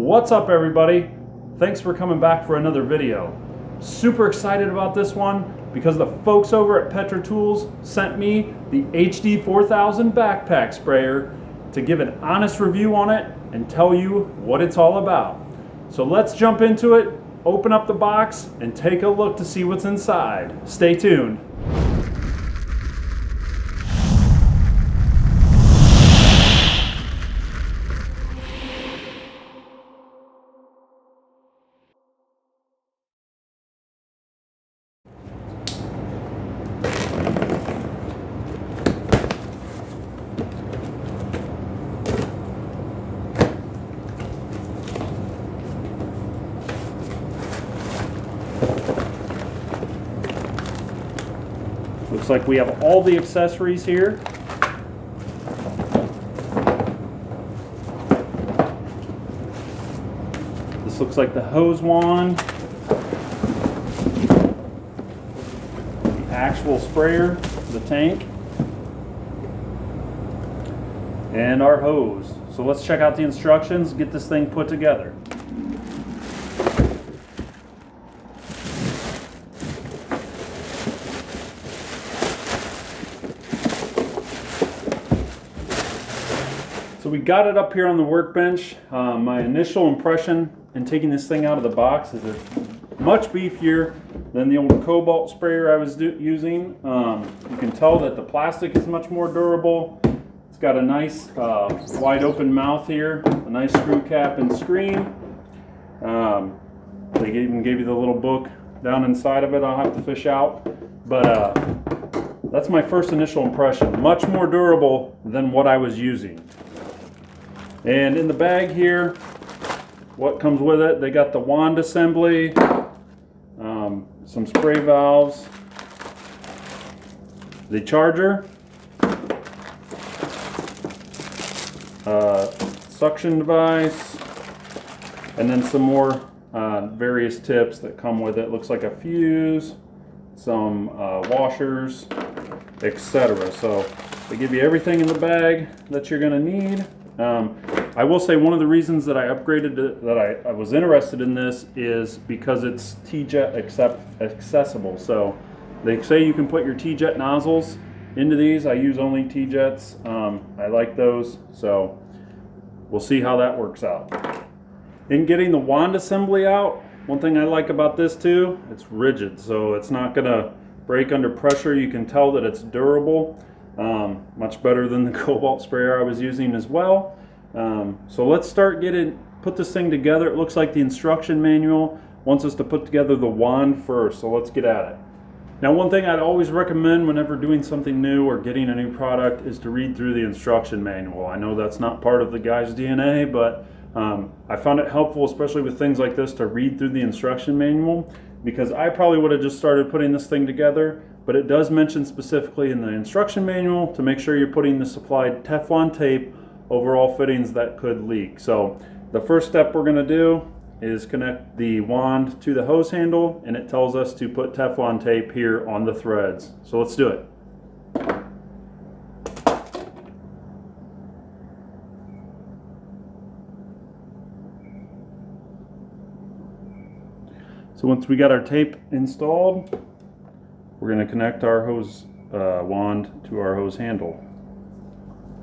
What's up, everybody? Thanks for coming back for another video. Super excited about this one because the folks over at Petra Tools sent me the HD 4000 backpack sprayer to give an honest review on it and tell you what it's all about. So let's jump into it, open up the box, and take a look to see what's inside. Stay tuned. Looks like we have all the accessories here. This looks like the hose wand, the actual sprayer, the tank, and our hose. So let's check out the instructions, get this thing put together. So we got it up here on the workbench. My initial impression in taking this thing out of the box is it's much beefier than the old Cobalt sprayer I was using. You can tell that the plastic is much more durable. It's got a nice wide open mouth here, a nice screw cap and screen. They even gave you the little book down inside of it I'll have to fish out. But that's my first initial impression. Much more durable than what I was using. And in the bag here, what comes with it, they got the wand assembly, some spray valves, the charger, suction device, and then some more various tips that come with it. Looks like a fuse, some washers, etc. So they give you everything in the bag that you're going to need. I will say one of the reasons that I upgraded that I was interested in this is because it's T-Jet accessible. So they say you can put your T-Jet nozzles into these. I use only T-Jets. I like those, so we'll see how that works out. In getting the wand assembly out, one thing I like about this too, it's rigid, so it's not gonna break under pressure. You can tell that it's durable. Much better than the Cobalt sprayer I was using as well. So let's start put this thing together. It looks like the instruction manual wants us to put together the wand first, so let's get at it. Now, one thing I'd always recommend whenever doing something new or getting a new product is to read through the instruction manual. I know that's not part of the guy's DNA, but I found it helpful, especially with things like this, to read through the instruction manual, because I probably would have just started putting this thing together. But it does mention specifically in the instruction manual to make sure you're putting the supplied Teflon tape over all fittings that could leak. So the first step we're going to do is connect the wand to the hose handle, and it tells us to put Teflon tape here on the threads. So let's do it. So once we got our tape installed, we're going to connect our hose wand to our hose handle,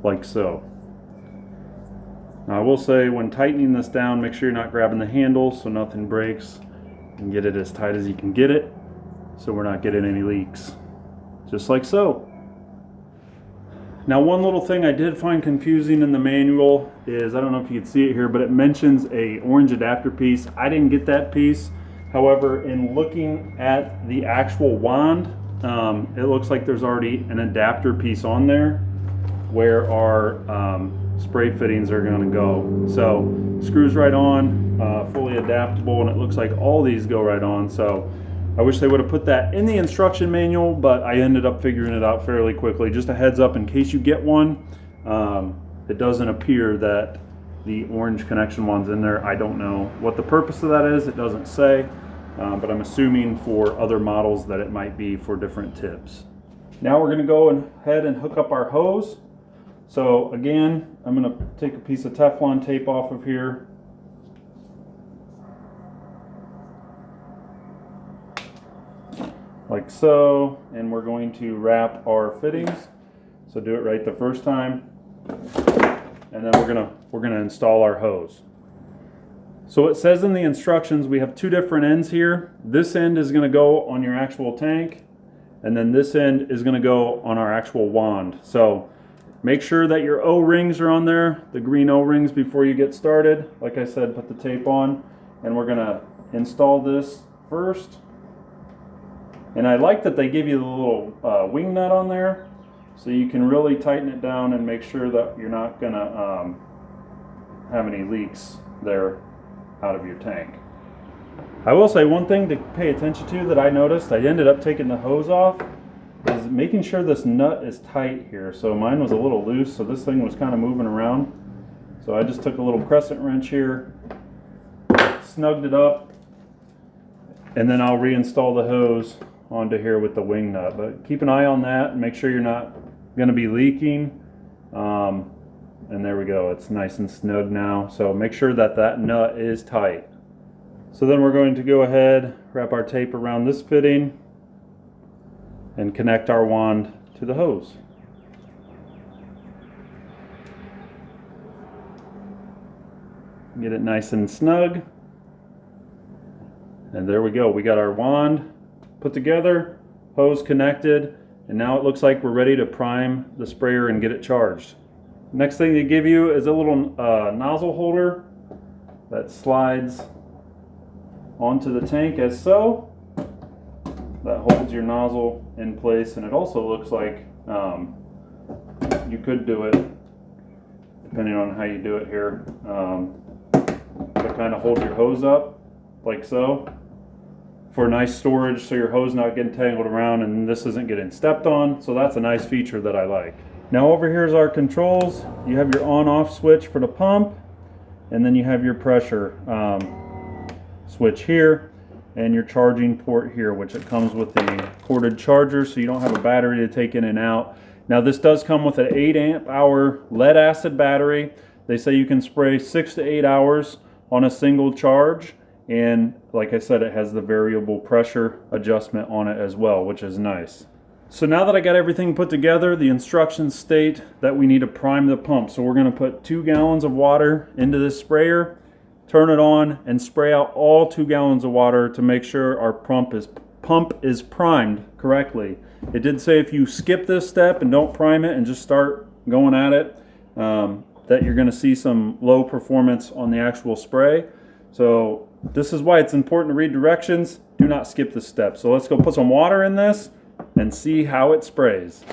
like so. Now I will say, when tightening this down, make sure you're not grabbing the handle so nothing breaks, and get it as tight as you can get it so we're not getting any leaks. Just like so. Now, one little thing I did find confusing in the manual is, I don't know if you can see it here, but it mentions a orange adapter piece. I didn't get that piece. However, in looking at the actual wand, it looks like there's already an adapter piece on there where our spray fittings are going to go. So screws right on, fully adaptable, and it looks like all these go right on. So I wish they would have put that in the instruction manual, but I ended up figuring it out fairly quickly. Just a heads up in case you get one, it doesn't appear that the orange connection wand's in there. I don't know what the purpose of that is. It doesn't say, but I'm assuming for other models that it might be for different tips. Now we're going to go ahead and hook up our hose. So again, I'm going to take a piece of Teflon tape off of here, like so, and we're going to wrap our fittings. So do it right the first time, and then we're gonna install our hose. So it says in the instructions we have two different ends here. This end is going to go on your actual tank, and then this end is going to go on our actual wand. So make sure that your O-rings are on there, the green O-rings, before you get started. Like I said, put the tape on, and we're going to install this first. And I like that they give you the little wing nut on there, so you can really tighten it down and make sure that you're not going to have any leaks there out of your tank. I will say one thing to pay attention to that I noticed, I ended up taking the hose off, is making sure this nut is tight here. So mine was a little loose, so this thing was kind of moving around. So I just took a little crescent wrench here, snugged it up, and then I'll reinstall the hose onto here with the wing nut. But keep an eye on that and make sure you're not going to be leaking. And there we go, it's nice and snug now. So make sure that that nut is tight. So then we're going to go ahead, wrap our tape around this fitting, and connect our wand to the hose. Get it nice and snug. And there we go, we got our wand put together, hose connected, and now it looks like we're ready to prime the sprayer and get it charged. Next thing they give you is a little nozzle holder that slides onto the tank as so. That holds your nozzle in place, and it also looks like you could do it, depending on how you do it here, to kind of hold your hose up like so for nice storage, so your hose not getting tangled around and this isn't getting stepped on. So that's a nice feature that I like. Now over here is our controls. You have your on-off switch for the pump, and then you have your pressure switch here, and your charging port here, which it comes with a corded charger, so you don't have a battery to take in and out. Now this does come with an 8 amp hour lead acid battery. They say you can spray 6 to 8 hours on a single charge, and like I said, it has the variable pressure adjustment on it as well, which is nice. So now that I got everything put together, the instructions state that we need to prime the pump. So we're going to put 2 gallons of water into this sprayer, turn it on, and spray out all 2 gallons of water to make sure our pump is primed correctly. It did say if you skip this step and don't prime it and just start going at it, that you're going to see some low performance on the actual spray. So this is why it's important to read directions. Do not skip this step. So let's go put some water in this and see how it sprays.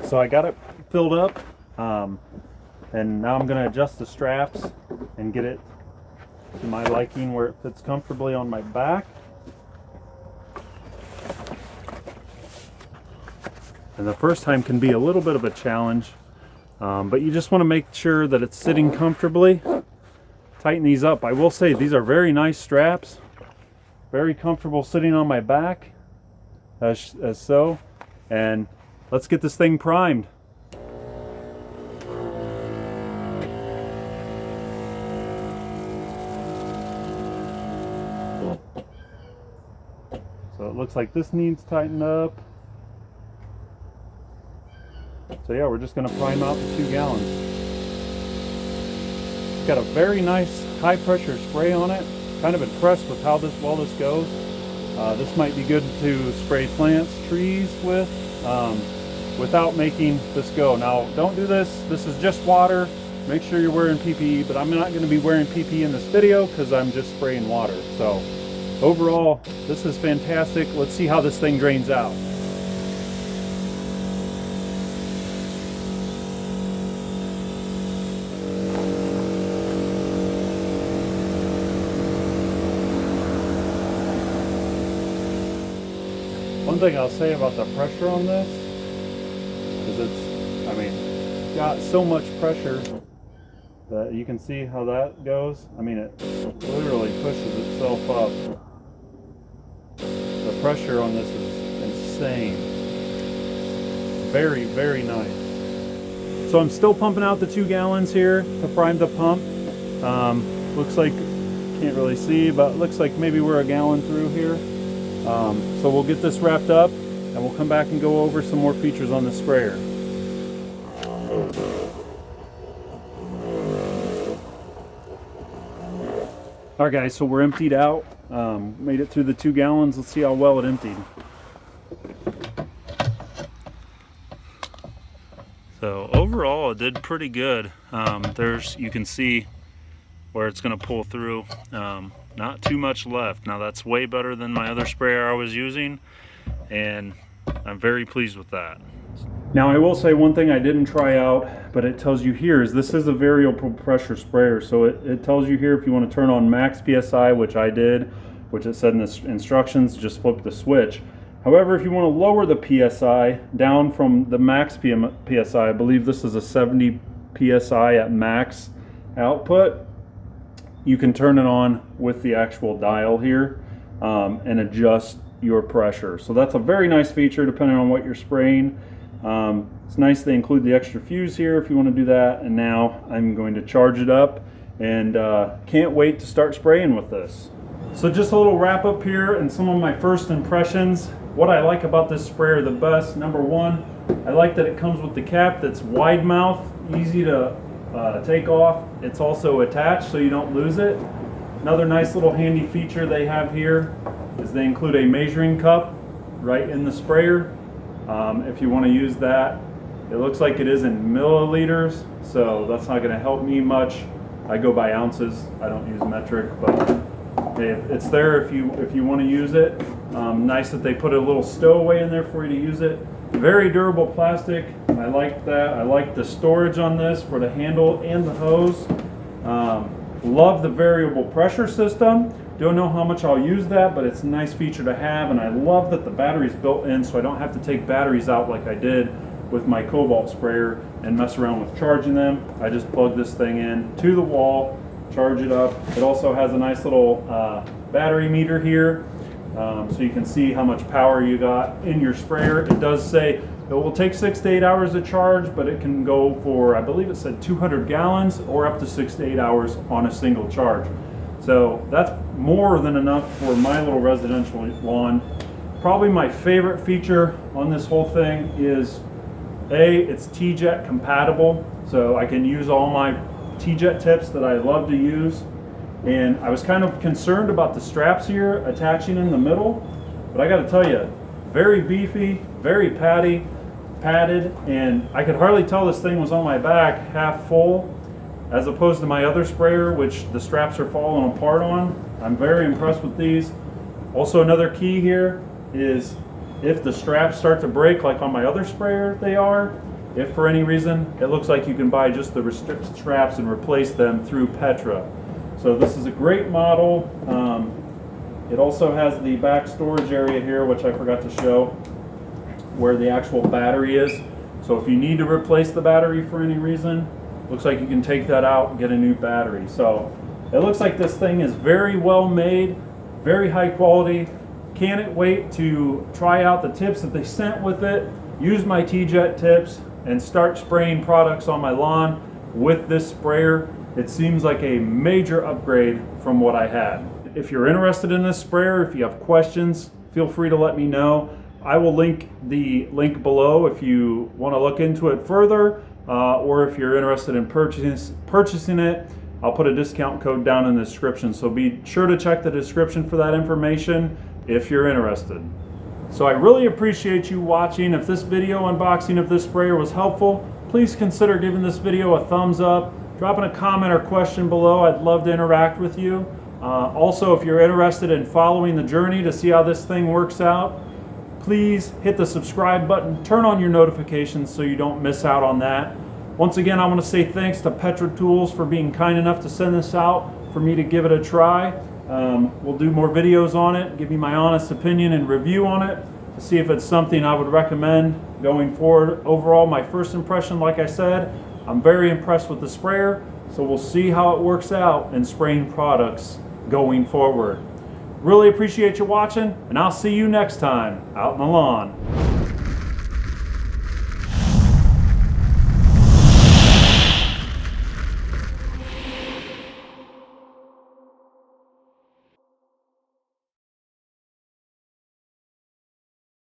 So I got it filled up, and now I'm going to adjust the straps and get it to my liking where it fits comfortably on my back. And the first time can be a little bit of a challenge, but you just want to make sure that it's sitting comfortably. Tighten these up. I will say these are very nice straps, very comfortable sitting on my back as so. And let's get this thing primed. So it looks like this needs tightened up. So yeah, we're just going to prime out the 2 gallons. It's got a very nice high pressure spray on it. Kind of impressed with how well this goes. This might be good to spray plants, trees with, without making this go. Now don't do this. This is just water. Make sure you're wearing PPE, but I'm not going to be wearing PPE in this video because I'm just spraying water. So overall, this is fantastic. Let's see how this thing drains out. One thing I'll say about the pressure on this is it's got so much pressure that you can see how that goes. I mean, it literally pushes itself up pressure on this is insane. Very, very nice. So I'm still pumping out the 2 gallons here to prime the pump. Looks like, can't really see, but it looks like maybe we're a gallon through here. So we'll get this wrapped up and we'll come back and go over some more features on the sprayer. Alright guys, so we're emptied out. Made it through the 2 gallons. Let's see how well it emptied. So overall it did pretty good. You can see where it's going to pull through. Not too much left. Now that's way better than my other sprayer I was using, and I'm very pleased with that. Now I will say one thing I didn't try out, but it tells you here, is this is a variable pressure sprayer. So it tells you here if you want to turn on max PSI, which I did, which it said in the instructions, just flip the switch. However, if you want to lower the PSI down from the max PSI, I believe this is a 70 PSI at max output, you can turn it on with the actual dial here and adjust your pressure. So that's a very nice feature depending on what you're spraying. It's nice they include the extra fuse here if you want to do that. And now I'm going to charge it up and can't wait to start spraying with this. So just a little wrap up here and some of my first impressions. What I like about this sprayer the best, number one, I like that it comes with the cap that's wide mouth, easy to take off. It's also attached so you don't lose it. Another nice little handy feature they have here is they include a measuring cup right in the sprayer. If you want to use that, it looks like it is in milliliters, so that's not going to help me much. I go by ounces. I don't use metric, but it's there if you want to use it. Nice that they put a little stowaway in there for you to use it. Very durable plastic. I like that. I like the storage on this for the handle and the hose. Love the variable pressure system. Don't know how much I'll use that, but it's a nice feature to have, and I love that the battery's built in so I don't have to take batteries out like I did with my Cobalt sprayer and mess around with charging them. I just plug this thing in to the wall, charge it up. It also has a nice little battery meter here, so you can see how much power you got in your sprayer. It does say it will take 6 to 8 hours to charge, but it can go for, I believe it said 200 gallons or up to 6 to 8 hours on a single charge. So that's more than enough for my little residential lawn. Probably my favorite feature on this whole thing is it's T-Jet compatible, so I can use all my T-Jet tips that I love to use. And I was kind of concerned about the straps here attaching in the middle, but I got to tell you, very beefy, very padded, and I could hardly tell this thing was on my back half full, as opposed to my other sprayer, which the straps are falling apart on. I'm very impressed with these. Also, another key here is if the straps start to break like on my other sprayer they are, if for any reason, it looks like you can buy just the restricted straps and replace them through Petra. So this is a great model. It also has the back storage area here, which I forgot to show, where the actual battery is. So if you need to replace the battery for any reason, looks like you can take that out and get a new battery. So it looks like this thing is very well made, very high quality. Can't wait to try out the tips that they sent with it, use my T-Jet tips, and start spraying products on my lawn with this sprayer. It seems like a major upgrade from what I had. If you're interested in this sprayer, if you have questions, feel free to let me know. I will link the link below if you want to look into it further. Or if you're interested in purchasing it, I'll put a discount code down in the description. So be sure to check the description for that information if you're interested. So I really appreciate you watching. If this video unboxing of this sprayer was helpful, please consider giving this video a thumbs up, dropping a comment or question below. I'd love to interact with you. Also, if you're interested in following the journey to see how this thing works out, please hit the subscribe button, turn on your notifications so you don't miss out on that. Once again, I want to say thanks to Petra Tools for being kind enough to send this out for me to give it a try. We'll do more videos on it, give you my honest opinion and review on it to see if it's something I would recommend going forward. Overall, my first impression, like I said, I'm very impressed with the sprayer, so we'll see how it works out in spraying products going forward. Really appreciate you watching, and I'll see you next time out in the lawn.